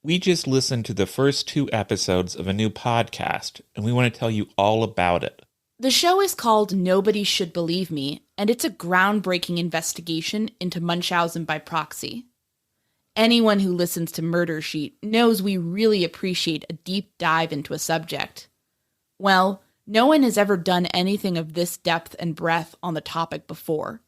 We just listened to the first 2 episodes of a new podcast, and we want to tell you all about it. The show is called Nobody Should Believe Me, and it's a groundbreaking investigation into Munchausen by proxy. Anyone who listens to Murdersheet knows we really appreciate a deep dive into a subject. Well, no one has ever done anything of this depth and breadth on the topic before.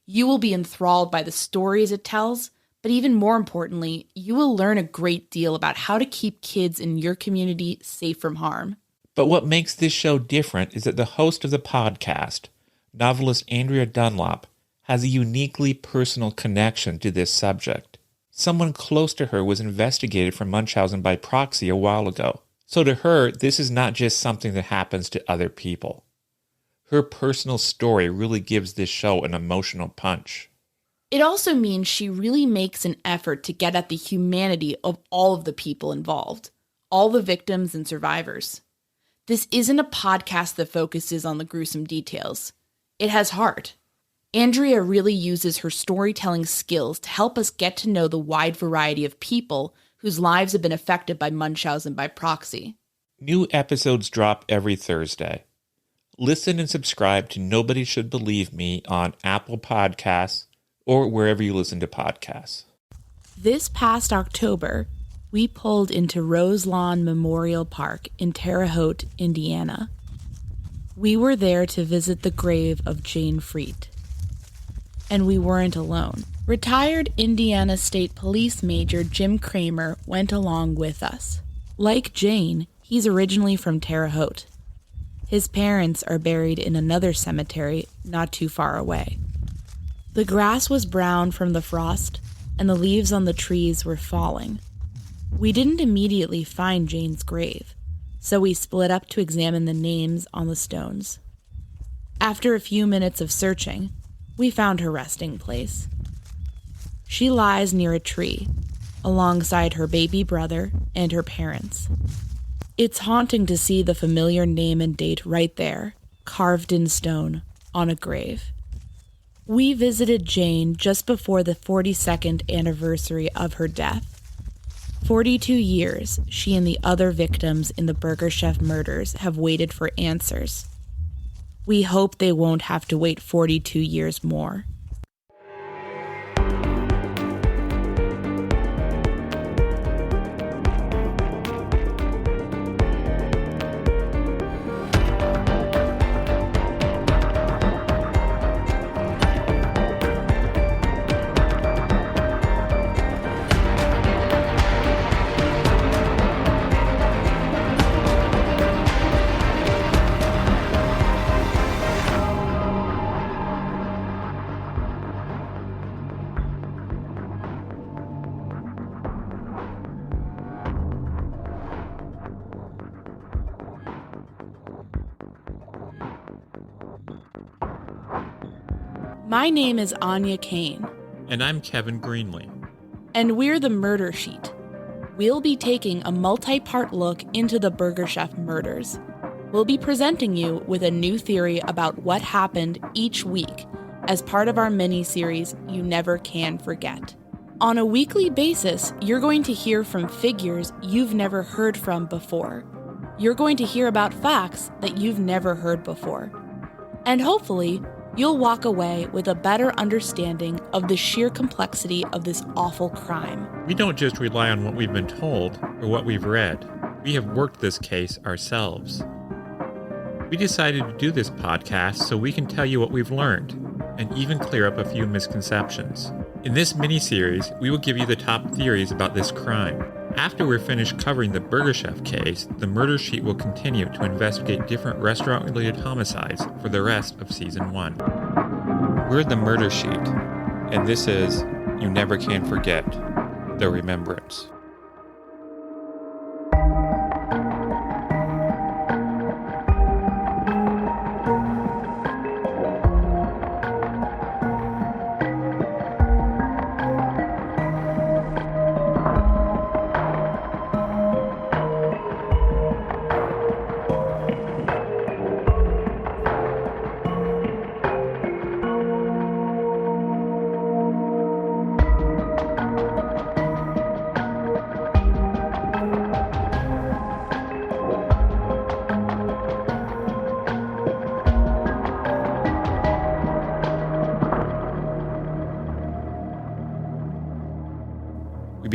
You will be enthralled by the stories it tells, but even more importantly, you will learn a great deal about how to keep kids in your community safe from harm. But what makes this show different is that the host of the podcast, novelist Andrea Dunlop, has a uniquely personal connection to this subject. Someone close to her was investigated for Munchausen by proxy a while ago. So to her, this is not just something that happens to other people. Her personal story really gives this show an emotional punch. It also means she really makes an effort to get at the humanity of all of the people involved, all the victims and survivors. This isn't a podcast that focuses on the gruesome details. It has heart. Andrea really uses her storytelling skills to help us get to know the wide variety of people whose lives have been affected by Munchausen by proxy. New episodes drop every Thursday. Listen and subscribe to Nobody Should Believe Me on Apple Podcasts or wherever you listen to podcasts. This past October, we pulled into Roselawn Memorial Park in Terre Haute, Indiana. We were there to visit the grave of Jane Freet. And we weren't alone. Retired Indiana State Police Major Jim Kramer went along with us. Like Jane, he's originally from Terre Haute. His parents are buried in another cemetery not too far away. The grass was brown from the frost, and the leaves on the trees were falling. We didn't immediately find Jane's grave, so we split up to examine the names on the stones. After a few minutes of searching, we found her resting place. She lies near a tree, alongside her baby brother and her parents. It's haunting to see the familiar name and date right there, carved in stone, on a grave. We visited Jane just before the 42nd anniversary of her death. 42 years, she and the other victims in the Burger Chef murders have waited for answers. We hope they won't have to wait 42 years more. My name is Áine Cain. And I'm Kevin Greenlee. And we're the Murder Sheet. We'll be taking a multi-part look into the Burger Chef murders. We'll be presenting you with a new theory about what happened each week as part of our miniseries, You Never Can Forget. On a weekly basis, you're going to hear from figures you've never heard from before. You're going to hear about facts that you've never heard before. And hopefully, you'll walk away with a better understanding of the sheer complexity of this awful crime. We don't just rely on what we've been told or what we've read. We have worked this case ourselves. We decided to do this podcast so we can tell you what we've learned and even clear up a few misconceptions. In this mini-series, we will give you the top theories about this crime. After we're finished covering the Burger Chef case, the Murder Sheet will continue to investigate different restaurant-related homicides for the rest of Season 1. We're the Murder Sheet, and this is You Never Can Forget, the Remembrance.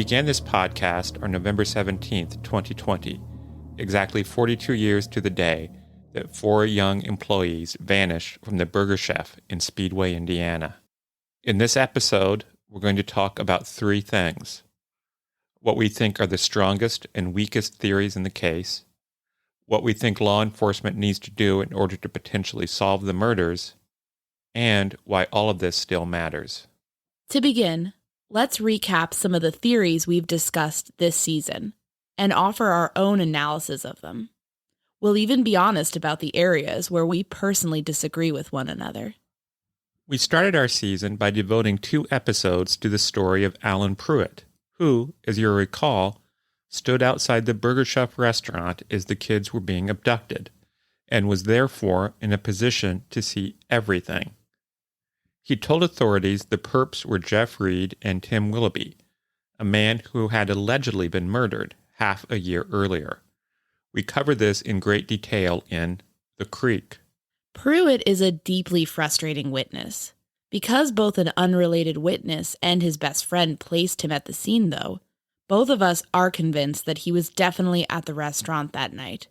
began this podcast on November 17th, 2020, exactly 42 years to the day that 4 young employees vanished from the Burger Chef in Speedway, Indiana. In this episode, we're going to talk about 3 things: what we think are the strongest and weakest theories in the case, what we think law enforcement needs to do in order to potentially solve the murders, and why all of this still matters. To begin, let's recap some of the theories we've discussed this season and offer our own analysis of them. We'll even be honest about the areas where we personally disagree with one another. We started our season by devoting 2 episodes to the story of Alan Pruitt, who, as you'll recall, stood outside the Burger Chef restaurant as the kids were being abducted, and was therefore in a position to see everything. He told authorities the perps were Jeff Reed and Tim Willoughby, a man who had allegedly been murdered half a year earlier. We cover this in great detail in The Creek. Pruitt is a deeply frustrating witness. Because both an unrelated witness and his best friend placed him at the scene, though, both of us are convinced that he was definitely at the restaurant that night,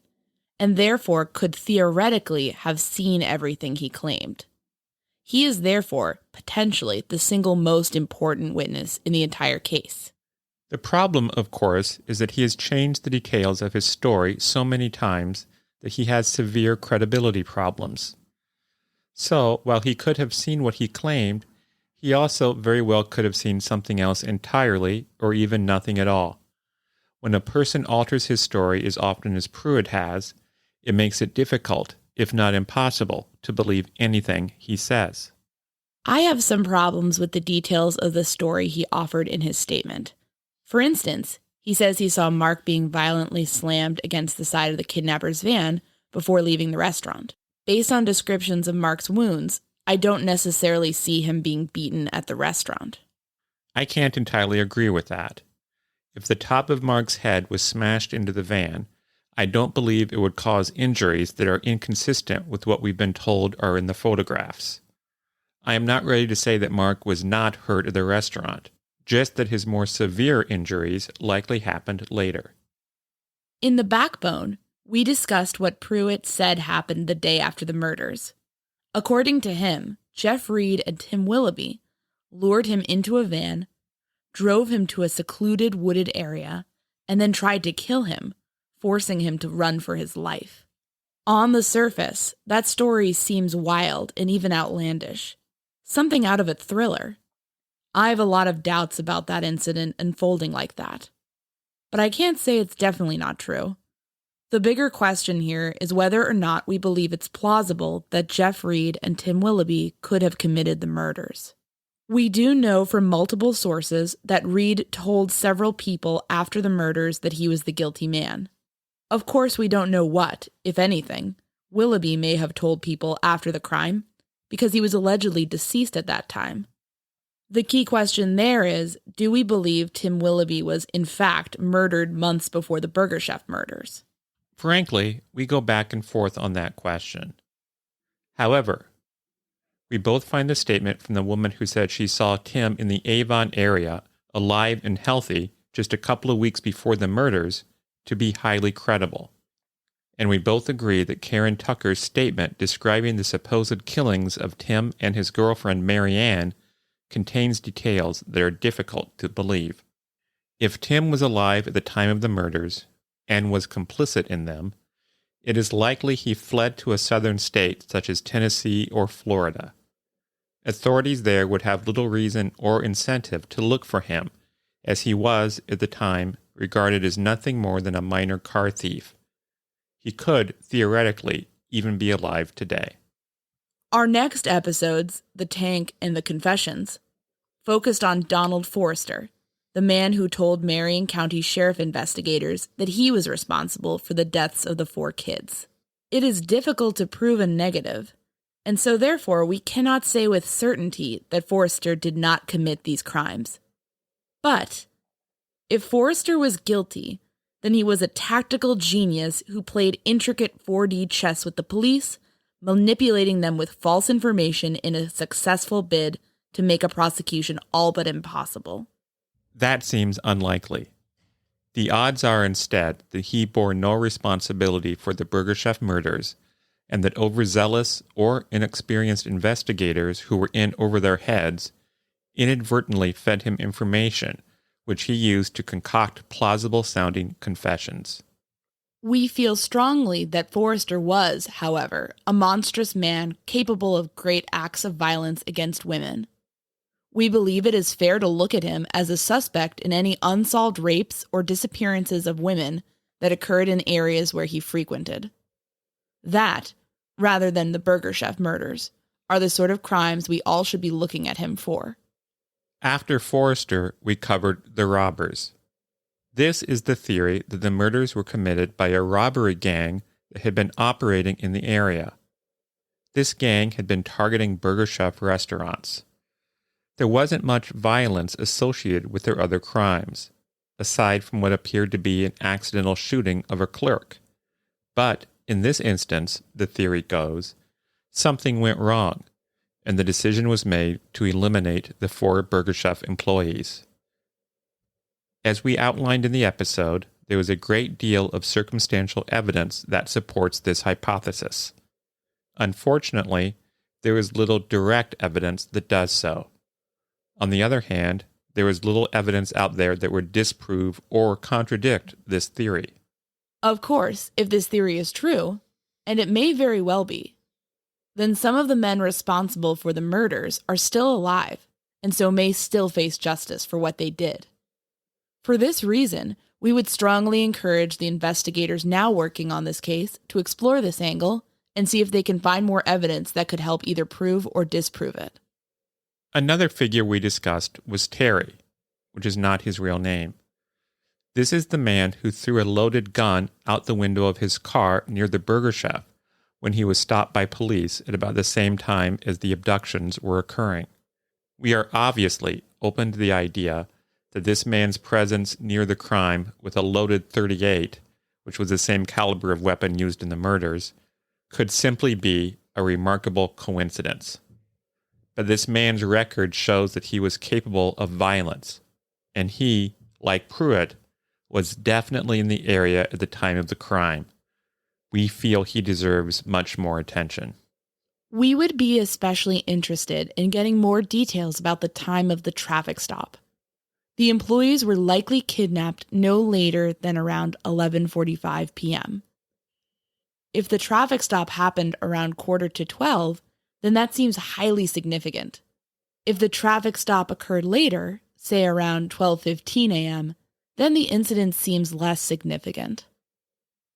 and therefore could theoretically have seen everything he claimed. He is therefore, potentially, the single most important witness in the entire case. The problem, of course, is that he has changed the details of his story so many times that he has severe credibility problems. So, while he could have seen what he claimed, he also very well could have seen something else entirely, or even nothing at all. When a person alters his story as often as Pruitt has, it makes it difficult, if not impossible, to believe anything he says. I have some problems with the details of the story he offered in his statement. For instance, he says he saw Mark being violently slammed against the side of the kidnapper's van before leaving the restaurant. Based on descriptions of Mark's wounds, I don't necessarily see him being beaten at the restaurant. I can't entirely agree with that. If the top of Mark's head was smashed into the van, I don't believe it would cause injuries that are inconsistent with what we've been told are in the photographs. I am not ready to say that Mark was not hurt at the restaurant, just that his more severe injuries likely happened later. In The Backbone, we discussed what Pruitt said happened the day after the murders. According to him, Jeff Reed and Tim Willoughby lured him into a van, drove him to a secluded wooded area, and then tried to kill him, forcing him to run for his life. On the surface, that story seems wild and even outlandish, something out of a thriller. I have a lot of doubts about that incident unfolding like that. But I can't say it's definitely not true. The bigger question here is whether or not we believe it's plausible that Jeff Reed and Tim Willoughby could have committed the murders. We do know from multiple sources that Reed told several people after the murders that he was the guilty man. Of course, we don't know what, if anything, Willoughby may have told people after the crime, because he was allegedly deceased at that time. The key question there is, do we believe Tim Willoughby was in fact murdered months before the Burger Chef murders? Frankly, we go back and forth on that question. However, we both find the statement from the woman who said she saw Tim in the Avon area, alive and healthy, just a couple of weeks before the murders, to be highly credible. And we both agree that Karen Tucker's statement describing the supposed killings of Tim and his girlfriend Mary Ann contains details that are difficult to believe. If Tim was alive at the time of the murders, and was complicit in them, it is likely he fled to a southern state such as Tennessee or Florida. Authorities there would have little reason or incentive to look for him, as he was, at the time, regarded as nothing more than a minor car thief. He could, theoretically, even be alive today. Our next episodes, The Tank and The Confessions, focused on Donald Forrester, the man who told Marion County Sheriff investigators that he was responsible for the deaths of the 4 kids. It is difficult to prove a negative, and so therefore we cannot say with certainty that Forrester did not commit these crimes. But if Forrester was guilty, then he was a tactical genius who played intricate 4D chess with the police, manipulating them with false information in a successful bid to make a prosecution all but impossible. That seems unlikely. The odds are instead that he bore no responsibility for the Burger Chef murders, and that overzealous or inexperienced investigators who were in over their heads inadvertently fed him information which he used to concoct plausible-sounding confessions. We feel strongly that Forrester was, however, a monstrous man capable of great acts of violence against women. We believe it is fair to look at him as a suspect in any unsolved rapes or disappearances of women that occurred in areas where he frequented. That, rather than the Burger Chef murders, are the sort of crimes we all should be looking at him for. After Forrester, we covered the robbers. This is the theory that the murders were committed by a robbery gang that had been operating in the area. This gang had been targeting Burger Chef restaurants. There wasn't much violence associated with their other crimes, aside from what appeared to be an accidental shooting of a clerk. But in this instance, the theory goes, something went wrong, and the decision was made to eliminate the 4 Burger Chef employees. As we outlined in the episode, there was a great deal of circumstantial evidence that supports this hypothesis. Unfortunately, there is little direct evidence that does so. On the other hand, there is little evidence out there that would disprove or contradict this theory. Of course, if this theory is true, and it may very well be, then some of the men responsible for the murders are still alive, and so may still face justice for what they did. For this reason, we would strongly encourage the investigators now working on this case to explore this angle and see if they can find more evidence that could help either prove or disprove it. Another figure we discussed was Terry, which is not his real name. This is the man who threw a loaded gun out the window of his car near the Burger Chef when he was stopped by police at about the same time as the abductions were occurring. We are obviously open to the idea that this man's presence near the crime with a loaded .38, which was the same caliber of weapon used in the murders, could simply be a remarkable coincidence. But this man's record shows that he was capable of violence, and he, like Pruitt, was definitely in the area at the time of the crime. We feel he deserves much more attention. We would be especially interested in getting more details about the time of the traffic stop. The employees were likely kidnapped no later than around 11:45 p.m. If the traffic stop happened around 11:45, then that seems highly significant. If the traffic stop occurred later, say around 12:15 a.m., then the incident seems less significant.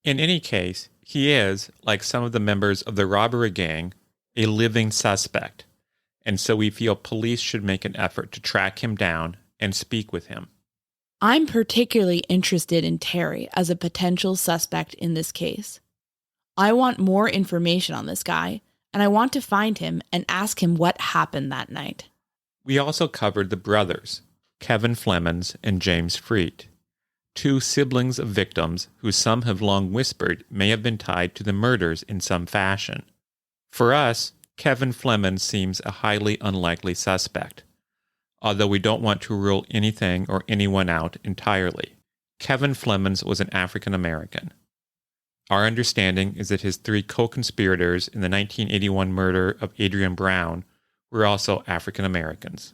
In any case, he is, like some of the members of the robbery gang, a living suspect, and so we feel police should make an effort to track him down and speak with him. I'm particularly interested in Terry as a potential suspect in this case. I want more information on this guy, and I want to find him and ask him what happened that night. We also covered the brothers, Kevin Flemons and James Freet, 2 siblings of victims who some have long whispered may have been tied to the murders in some fashion. For us, Kevin Flemons seems a highly unlikely suspect, although we don't want to rule anything or anyone out entirely. Kevin Flemons was an African American. Our understanding is that his 3 co-conspirators in the 1981 murder of Adrian Brown were also African Americans.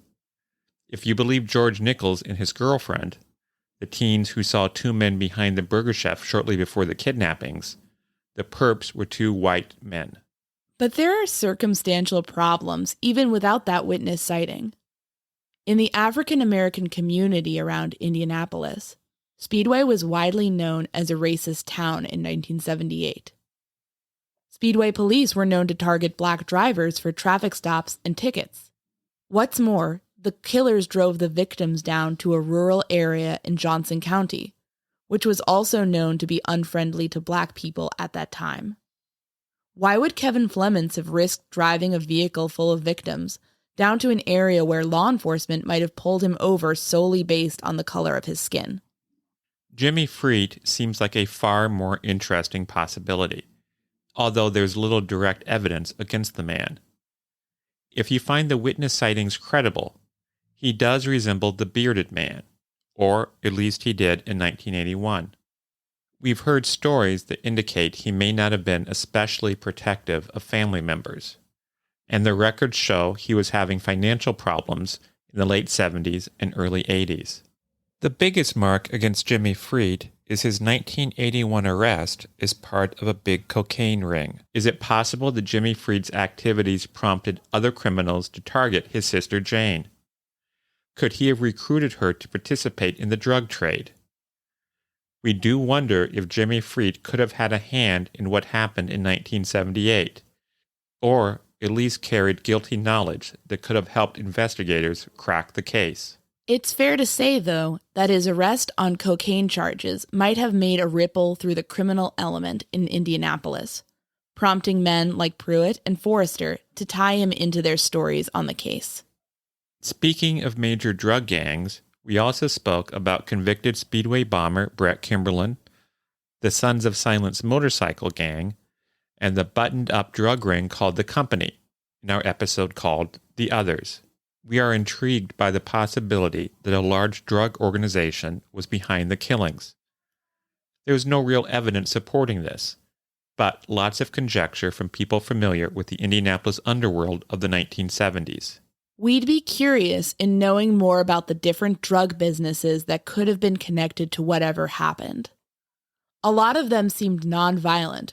If you believe George Nichols and his girlfriend, the teens who saw 2 men behind the Burger Chef shortly before the kidnappings, the perps were 2 white men. But there are circumstantial problems even without that witness sighting. In the African American community around Indianapolis, Speedway was widely known as a racist town in 1978. Speedway police were known to target black drivers for traffic stops and tickets. What's more, the killers drove the victims down to a rural area in Johnson County, which was also known to be unfriendly to black people at that time. Why would Kevin Flemons have risked driving a vehicle full of victims down to an area where law enforcement might have pulled him over solely based on the color of his skin? Jimmy Freet seems like a far more interesting possibility, although there's little direct evidence against the man. If you find the witness sightings credible, he does resemble the bearded man, or at least he did in 1981. We've heard stories that indicate he may not have been especially protective of family members, and the records show he was having financial problems in the late 70s and early 80s. The biggest mark against Jimmy Freed is his 1981 arrest as part of a big cocaine ring. Is it possible that Jimmy Freed's activities prompted other criminals to target his sister Jane? Could he have recruited her to participate in the drug trade? We do wonder if Jimmy Freed could have had a hand in what happened in 1978, or at least carried guilty knowledge that could have helped investigators crack the case. It's fair to say, though, that his arrest on cocaine charges might have made a ripple through the criminal element in Indianapolis, prompting men like Pruitt and Forrester to tie him into their stories on the case. Speaking of major drug gangs, we also spoke about convicted Speedway bomber Brett Kimberlin, the Sons of Silence motorcycle gang, and the buttoned-up drug ring called The Company, in our episode called The Others. We are intrigued by the possibility that a large drug organization was behind the killings. There is no real evidence supporting this, but lots of conjecture from people familiar with the Indianapolis underworld of the 1970s. We'd be curious in knowing more about the different drug businesses that could have been connected to whatever happened. A lot of them seemed nonviolent,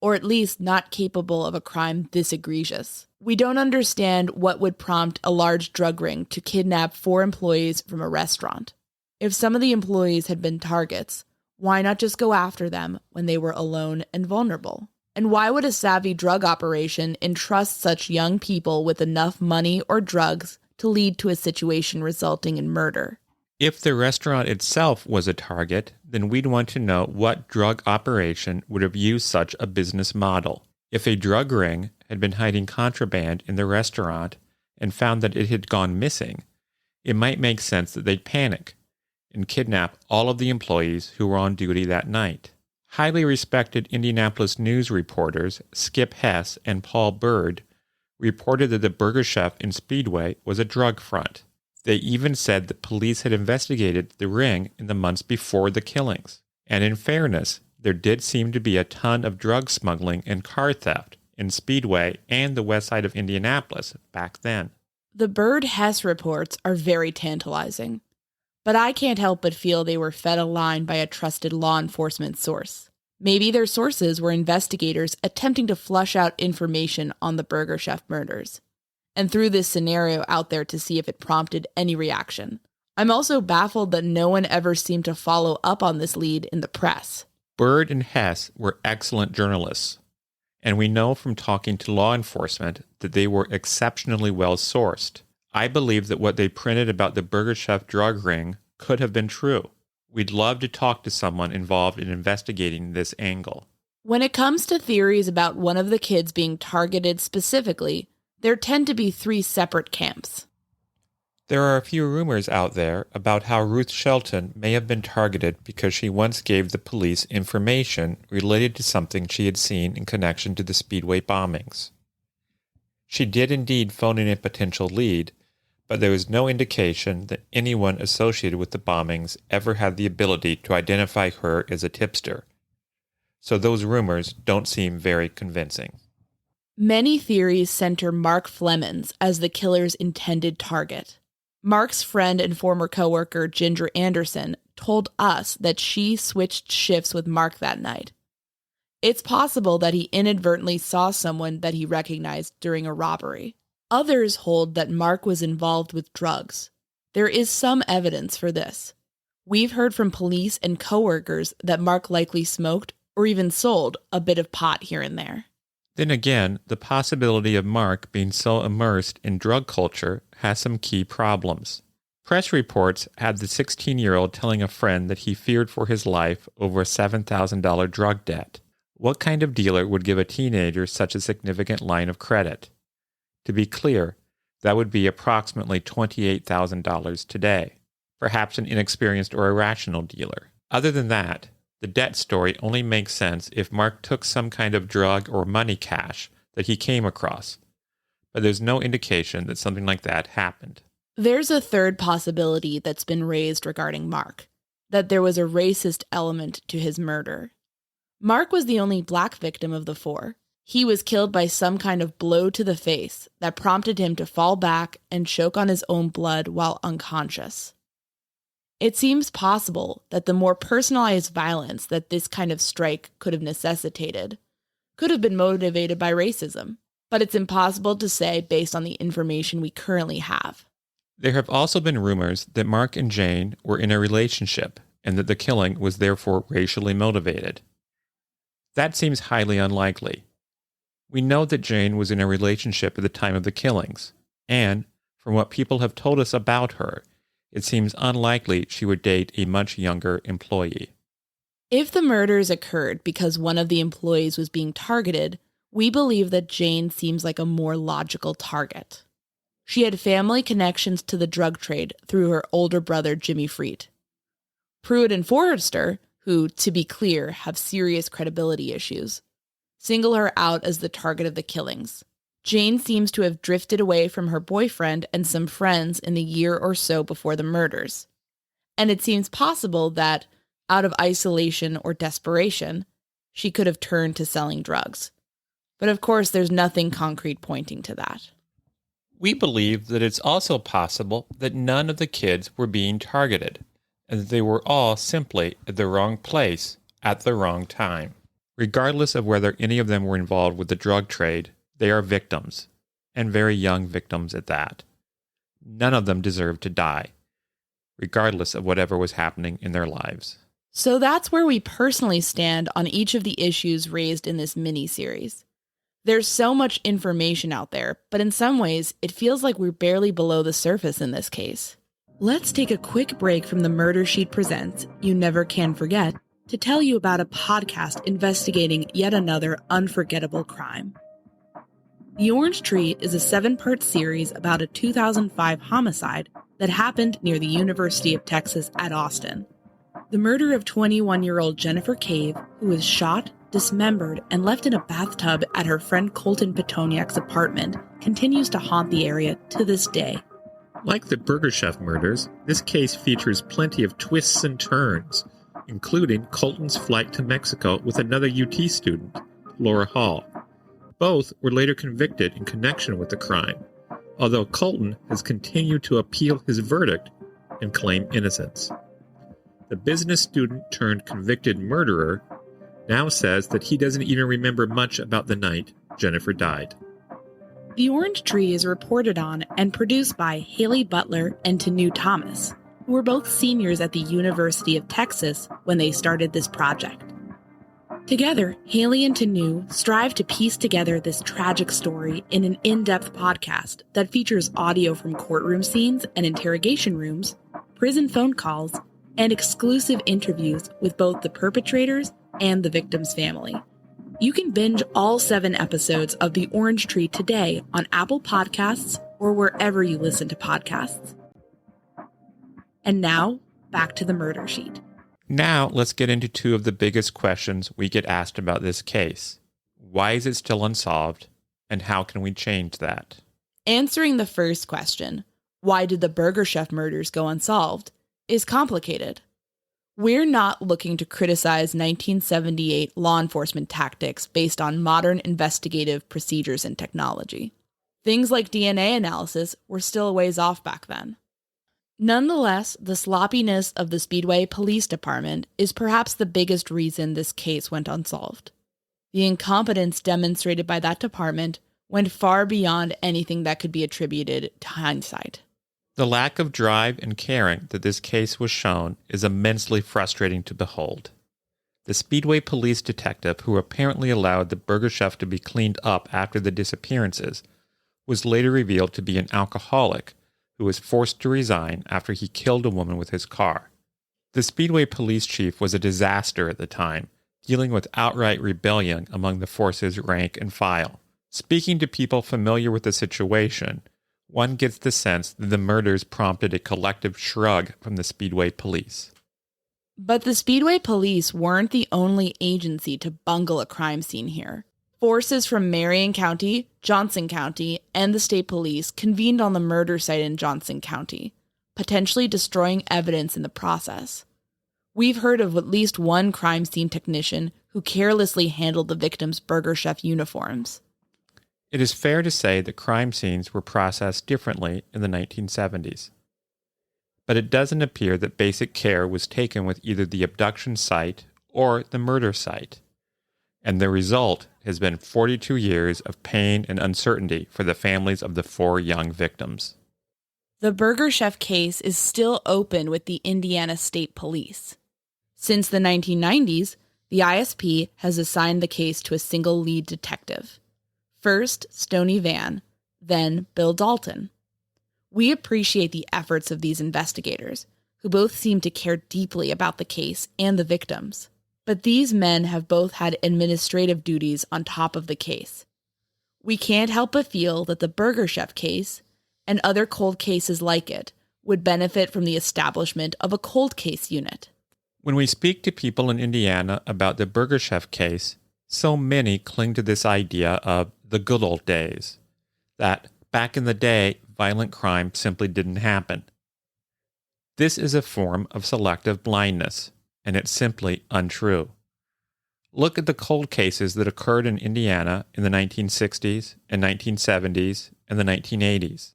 or at least not capable of a crime this egregious. We don't understand what would prompt a large drug ring to kidnap 4 employees from a restaurant. If some of the employees had been targets, why not just go after them when they were alone and vulnerable? And why would a savvy drug operation entrust such young people with enough money or drugs to lead to a situation resulting in murder? If the restaurant itself was a target, then we'd want to know what drug operation would have used such a business model. If a drug ring had been hiding contraband in the restaurant and found that it had gone missing, it might make sense that they'd panic and kidnap all of the employees who were on duty that night. Highly respected Indianapolis news reporters Skip Hess and Paul Bird reported that the Burger Chef in Speedway was a drug front. They even said that police had investigated the ring in the months before the killings. And in fairness, there did seem to be a ton of drug smuggling and car theft in Speedway and the west side of Indianapolis back then. The Bird-Hess reports are very tantalizing, but I can't help but feel they were fed a line by a trusted law enforcement source. Maybe their sources were investigators attempting to flush out information on the Burger Chef murders, and threw this scenario out there to see if it prompted any reaction. I'm also baffled that no one ever seemed to follow up on this lead in the press. Bird and Hess were excellent journalists, and we know from talking to law enforcement that they were exceptionally well sourced. I believe that what they printed about the Burger Chef drug ring could have been true. We'd love to talk to someone involved in investigating this angle. When it comes to theories about one of the kids being targeted specifically, there tend to be 3 separate camps. There are a few rumors out there about how Ruth Shelton may have been targeted because she once gave the police information related to something she had seen in connection to the Speedway bombings. She did indeed phone in a potential lead, but there was no indication that anyone associated with the bombings ever had the ability to identify her as a tipster. So those rumors don't seem very convincing. Many theories center Mark Flemons as the killer's intended target. Mark's friend and former coworker Ginger Anderson told us that she switched shifts with Mark that night. It's possible that he inadvertently saw someone that he recognized during a robbery. Others hold that Mark was involved with drugs. There is some evidence for this. We've heard from police and coworkers that Mark likely smoked or even sold a bit of pot here and there. Then again, the possibility of Mark being so immersed in drug culture has some key problems. Press reports had the 16-year-old telling a friend that he feared for his life over a $7,000 drug debt. What kind of dealer would give a teenager such a significant line of credit? To be clear, that would be approximately $28,000 today. Perhaps an inexperienced or irrational dealer. Other than that, the debt story only makes sense if Mark took some kind of drug or money cash that he came across, but there's no indication that something like that happened. There's a third possibility that's been raised regarding Mark, that there was a racist element to his murder. Mark was the only black victim of the four. He was killed by some kind of blow to the face that prompted him to fall back and choke on his own blood while unconscious. It seems possible that the more personalized violence that this kind of strike could have necessitated could have been motivated by racism, but it's impossible to say based on the information we currently have. There have also been rumors that Mark and Jane were in a relationship and that the killing was therefore racially motivated. That seems highly unlikely. We know that Jane was in a relationship at the time of the killings, and, from what people have told us about her, it seems unlikely she would date a much younger employee. If the murders occurred because one of the employees was being targeted, we believe that Jane seems like a more logical target. She had family connections to the drug trade through her older brother, Jimmy Freet. Pruitt and Forrester, who, to be clear, have serious credibility issues, single her out as the target of the killings. Jane seems to have drifted away from her boyfriend and some friends in the year or so before the murders. And it seems possible that, out of isolation or desperation, she could have turned to selling drugs. But of course, there's nothing concrete pointing to that. We believe that it's also possible that none of the kids were being targeted, and that they were all simply at the wrong place at the wrong time. Regardless of whether any of them were involved with the drug trade, they are victims, and very young victims at that. None of them deserve to die, regardless of whatever was happening in their lives. So that's where we personally stand on each of the issues raised in this mini-series. There's so much information out there, but in some ways, it feels like we're barely below the surface in this case. Let's take a quick break from the Murder Sheet Presents You Never Can Forget to tell you about a podcast investigating yet another unforgettable crime. The Orange Tree is a 7-part series about a 2005 homicide that happened near the University of Texas at Austin. The murder of 21-year-old Jennifer Cave, who was shot, dismembered, and left in a bathtub at her friend Colton Petoniak's apartment, continues to haunt the area to this day. Like the Burger Chef murders, this case features plenty of twists and turns, including Colton's flight to Mexico with another UT student, Laura Hall. Both were later convicted in connection with the crime, although Colton has continued to appeal his verdict and claim innocence. The business student turned convicted murderer now says that he doesn't even remember much about the night Jennifer died. The Orange Tree is reported on and produced by Haley Butler and Tue Thomas, who were both seniors at the University of Texas when they started this project. Together, Haley and Tue strive to piece together this tragic story in an in-depth podcast that features audio from courtroom scenes and interrogation rooms, prison phone calls, and exclusive interviews with both the perpetrators and the victim's family. You can binge all 7 episodes of The Orange Tree today on Apple Podcasts or wherever you listen to podcasts. And now, back to the murder sheet. Now, let's get into 2 of the biggest questions we get asked about this case. Why is it still unsolved, and how can we change that? Answering the first question, why did the Burger Chef murders go unsolved, is complicated. We're not looking to criticize 1978 law enforcement tactics based on modern investigative procedures and technology. Things like DNA analysis were still a ways off back then. Nonetheless, the sloppiness of the Speedway Police Department is perhaps the biggest reason this case went unsolved. The incompetence demonstrated by that department went far beyond anything that could be attributed to hindsight. The lack of drive and caring that this case was shown is immensely frustrating to behold. The Speedway police detective who apparently allowed the Burger Chef to be cleaned up after the disappearances was later revealed to be an alcoholic who was forced to resign after he killed a woman with his car. The Speedway police chief was a disaster at the time, dealing with outright rebellion among the force's rank and file. Speaking to people familiar with the situation, one gets the sense that the murders prompted a collective shrug from the Speedway police. But the Speedway police weren't the only agency to bungle a crime scene here. Forces from Marion County, Johnson County, and the state police convened on the murder site in Johnson County, potentially destroying evidence in the process. We've heard of at least one crime scene technician who carelessly handled the victim's Burger Chef uniforms. It is fair to say that crime scenes were processed differently in the 1970s. But it doesn't appear that basic care was taken with either the abduction site or the murder site. And the result has been 42 years of pain and uncertainty for the families of the 4 young victims. The Burger Chef case is still open with the Indiana State Police. Since the 1990s, the ISP has assigned the case to a single lead detective. First, Stoney Van, then Bill Dalton. We appreciate the efforts of these investigators, who both seem to care deeply about the case and the victims. But these men have both had administrative duties on top of the case. We can't help but feel that the Burger Chef case, and other cold cases like it, would benefit from the establishment of a cold case unit. When we speak to people in Indiana about the Burger Chef case, so many cling to this idea of the good old days, that back in the day, violent crime simply didn't happen. This is a form of selective blindness, and it's simply untrue. Look at the cold cases that occurred in Indiana in the 1960s and 1970s and the 1980s.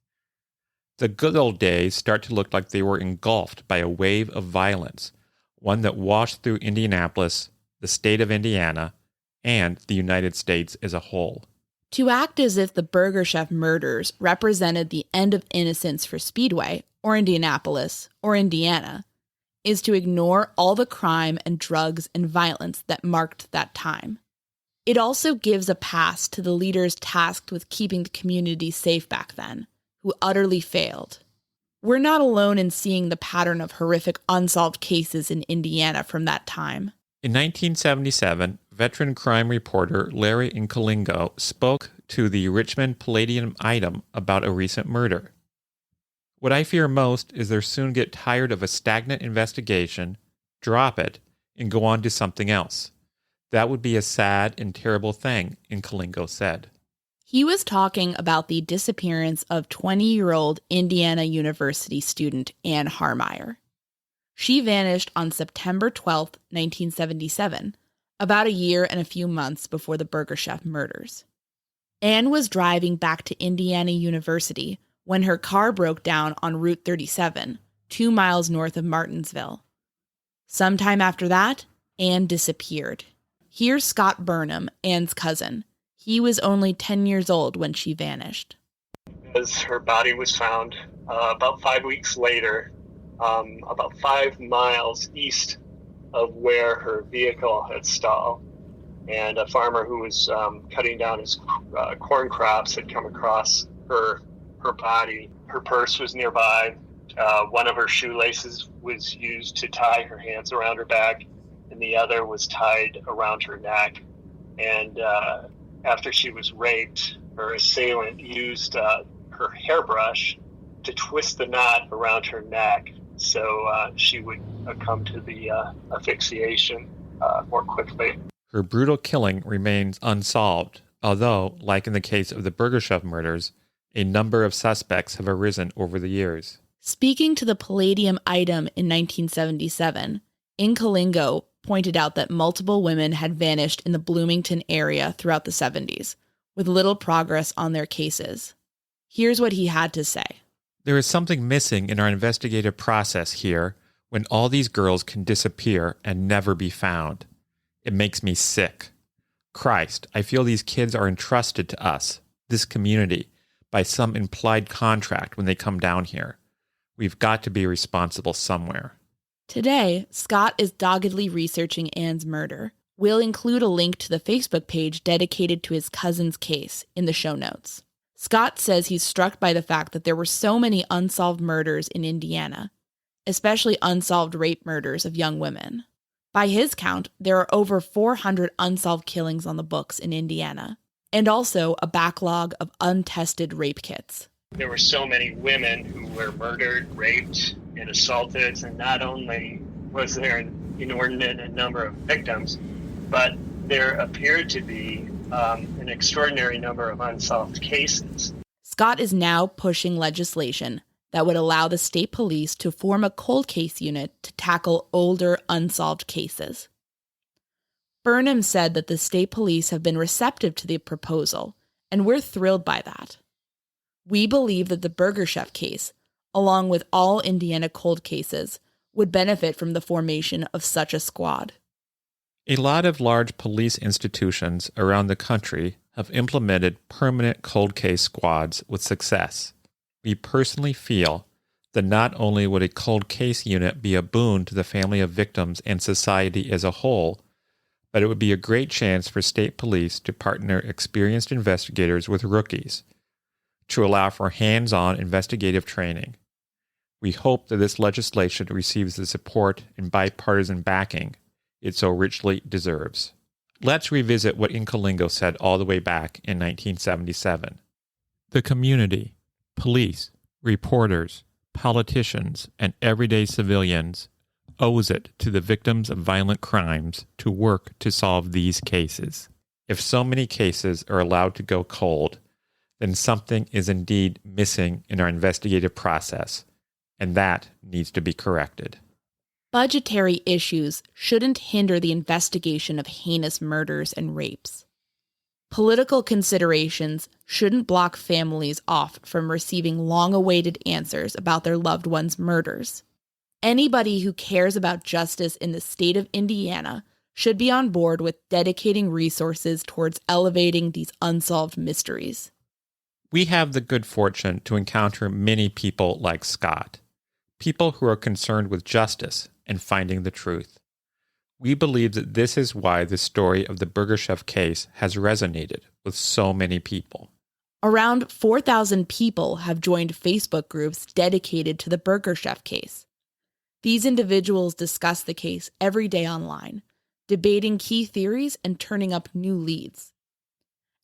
The good old days start to look like they were engulfed by a wave of violence, one that washed through Indianapolis, the state of Indiana, and the United States as a whole. To act as if the Burger Chef murders represented the end of innocence for Speedway, or Indianapolis, or Indiana, is to ignore all the crime and drugs and violence that marked that time. It also gives a pass to the leaders tasked with keeping the community safe back then, who utterly failed. We're not alone in seeing the pattern of horrific unsolved cases in Indiana from that time. In 1977, veteran crime reporter Larry Incolingo spoke to the Richmond Palladium Item about a recent murder. What I fear most is they'll soon get tired of a stagnant investigation, drop it, and go on to something else. That would be a sad and terrible thing, Incolingo said. He was talking about the disappearance of 20-year-old Indiana University student Ann Harmeier. She vanished on September 12, 1977, about a year and a few months before the Burger Chef murders. Ann was driving back to Indiana University when her car broke down on Route 37, 2 miles north of Martinsville. Sometime after that, Ann disappeared. Here's Scott Burnham, Ann's cousin. He was only 10 years old when she vanished. As her body was found about 5 weeks later, about 5 miles east of where her vehicle had stalled. And a farmer who was cutting down his corn crops had come across her body. Her purse was nearby. One of her shoelaces was used to tie her hands around her back, and the other was tied around her neck. And after she was raped, her assailant used her hairbrush to twist the knot around her neck so she would come to the asphyxiation more quickly. Her brutal killing remains unsolved, although, like in the case of the Burger Chef murders, a number of suspects have arisen over the years. Speaking to the Palladium Item in 1977, Incolingo pointed out that multiple women had vanished in the Bloomington area throughout the 70s, with little progress on their cases. Here's what he had to say. There is something missing in our investigative process here when all these girls can disappear and never be found. It makes me sick. Christ, I feel these kids are entrusted to us, this community, by some implied contract when they come down here. We've got to be responsible somewhere. Today, Scott is doggedly researching Ann's murder. We'll include a link to the Facebook page dedicated to his cousin's case in the show notes. Scott says he's struck by the fact that there were so many unsolved murders in Indiana, especially unsolved rape murders of young women. By his count, there are over 400 unsolved killings on the books in Indiana, and also a backlog of untested rape kits. There were so many women who were murdered, raped, and assaulted, and not only was there an inordinate number of victims, but there appeared to be an extraordinary number of unsolved cases. Scott is now pushing legislation that would allow the state police to form a cold case unit to tackle older, unsolved cases. Burnham said that the state police have been receptive to the proposal, and we're thrilled by that. We believe that the Burger Chef case, along with all Indiana cold cases, would benefit from the formation of such a squad. A lot of large police institutions around the country have implemented permanent cold case squads with success. We personally feel that not only would a cold case unit be a boon to the family of victims and society as a whole, but it would be a great chance for state police to partner experienced investigators with rookies to allow for hands-on investigative training. We hope that this legislation receives the support and bipartisan backing it so richly deserves. Let's revisit what Incolingo said all the way back in 1977. The community, police, reporters, politicians, and everyday civilians owes it to the victims of violent crimes to work to solve these cases. If so many cases are allowed to go cold, then something is indeed missing in our investigative process, and that needs to be corrected. Budgetary issues shouldn't hinder the investigation of heinous murders and rapes. Political considerations shouldn't block families off from receiving long-awaited answers about their loved ones' murders. Anybody who cares about justice in the state of Indiana should be on board with dedicating resources towards elevating these unsolved mysteries. We have the good fortune to encounter many people like Scott, people who are concerned with justice and finding the truth. We believe that this is why the story of the Burger Chef case has resonated with so many people. Around 4,000 people have joined Facebook groups dedicated to the Burger Chef case. These individuals discuss the case every day online, debating key theories and turning up new leads.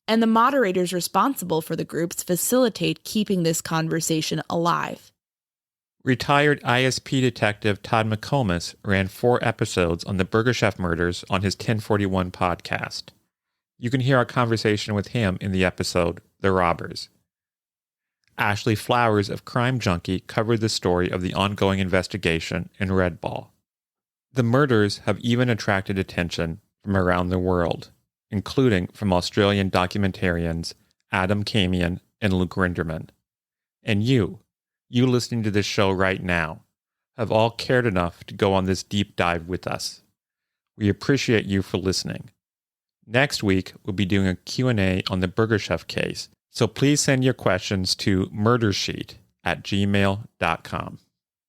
And the moderators responsible for the groups facilitate keeping this conversation alive. Retired ISP detective Todd McComas ran 4 episodes on the Burger Chef murders on his 1041 podcast. You can hear our conversation with him in the episode, The Robbers. Ashley Flowers of Crime Junkie covered the story of the ongoing investigation in Red Ball. The murders have even attracted attention from around the world, including from Australian documentarians Adam Camion and Luke Rinderman. And you listening to this show right now, have all cared enough to go on this deep dive with us. We appreciate you for listening. Next week, we'll be doing a Q&A on the Burger Chef case, so please send your questions to murdersheet@gmail.com.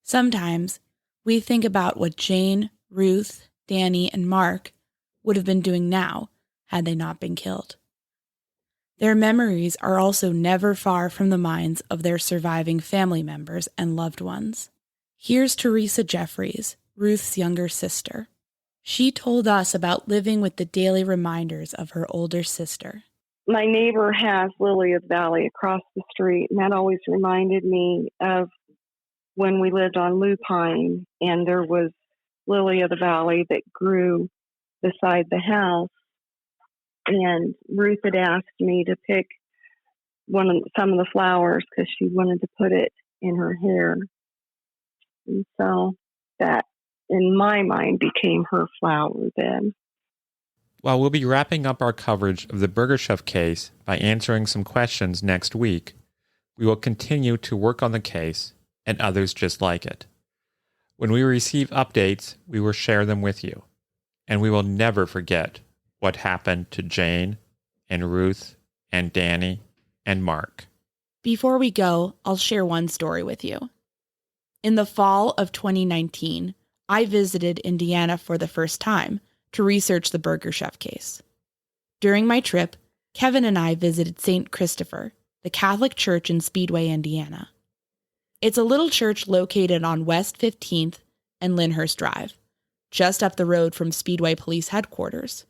Sometimes we think about what Jane, Ruth, Danny, and Mark would have been doing now had they not been killed. Their memories are also never far from the minds of their surviving family members and loved ones. Here's Teresa Jeffries, Ruth's younger sister. She told us about living with the daily reminders of her older sister. My neighbor has Lily of the Valley across the street, and that always reminded me of when we lived on Lupine, and there was Lily of the Valley that grew beside the house. And Ruth had asked me to pick some of the flowers because she wanted to put it in her hair. And so that, in my mind, became her flower then. While we'll be wrapping up our coverage of the Burger Chef case by answering some questions next week, we will continue to work on the case and others just like it. When we receive updates, we will share them with you. And we will never forget what happened to Jane and Ruth and Danny and Mark. Before we go, I'll share one story with you. In the fall of 2019, I visited Indiana for the first time to research the Burger Chef case. During my trip, Kevin and I visited St. Christopher, the Catholic church in Speedway, Indiana. It's a little church located on West 15th and Lyndhurst Drive, just up the road from Speedway Police Headquarters.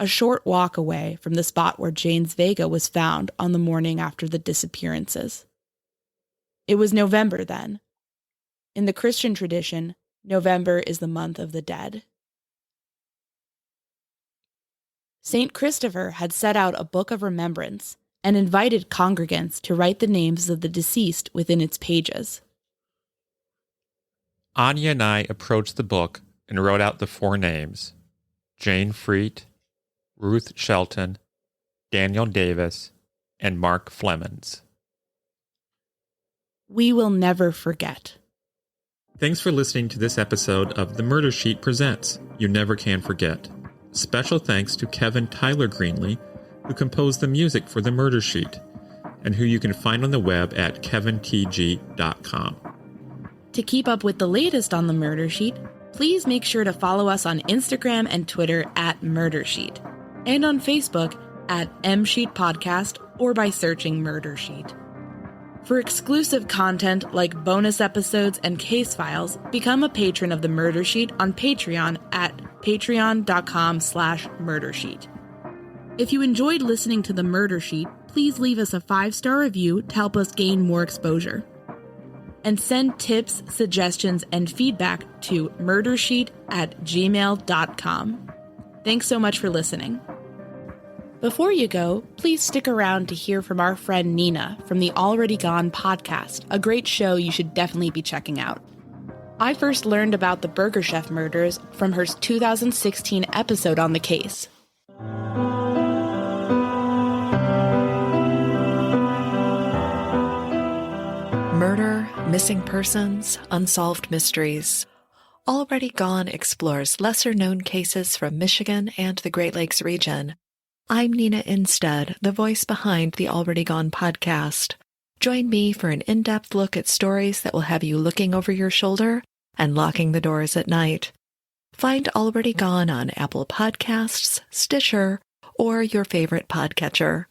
A short walk away from the spot where Jane's Vega was found on the morning after the disappearances. It was November then. In the Christian tradition, November is the month of the dead. St. Christopher had set out a book of remembrance and invited congregants to write the names of the deceased within its pages. Áine and I approached the book and wrote out the 4 names: Jane Freet, Ruth Shelton, Daniel Davis, and Mark Flemons. We will never forget. Thanks for listening to this episode of The Murder Sheet Presents You Never Can Forget. Special thanks to Kevin Tyler Greenlee, who composed the music for The Murder Sheet, and who you can find on the web at kevintg.com. To keep up with the latest on the Murder Sheet, please make sure to follow us on Instagram and Twitter at Murder Sheet, and on Facebook at MSheet Podcast or by searching Murder Sheet. For exclusive content like bonus episodes and case files, become a patron of the Murder Sheet on Patreon at patreon.com/murdersheet. If you enjoyed listening to the Murder Sheet, please leave us a 5-star review to help us gain more exposure. And send tips, suggestions, and feedback to murdersheet@gmail.com. Thanks so much for listening. Before you go, please stick around to hear from our friend Nina from the Already Gone podcast, a great show you should definitely be checking out. I first learned about the Burger Chef murders from her 2016 episode on the case. Murder, missing persons, unsolved mysteries. Already Gone explores lesser-known cases from Michigan and the Great Lakes region. I'm Nina Instead, the voice behind the Already Gone podcast. Join me for an in-depth look at stories that will have you looking over your shoulder and locking the doors at night. Find Already Gone on Apple Podcasts, Stitcher, or your favorite podcatcher.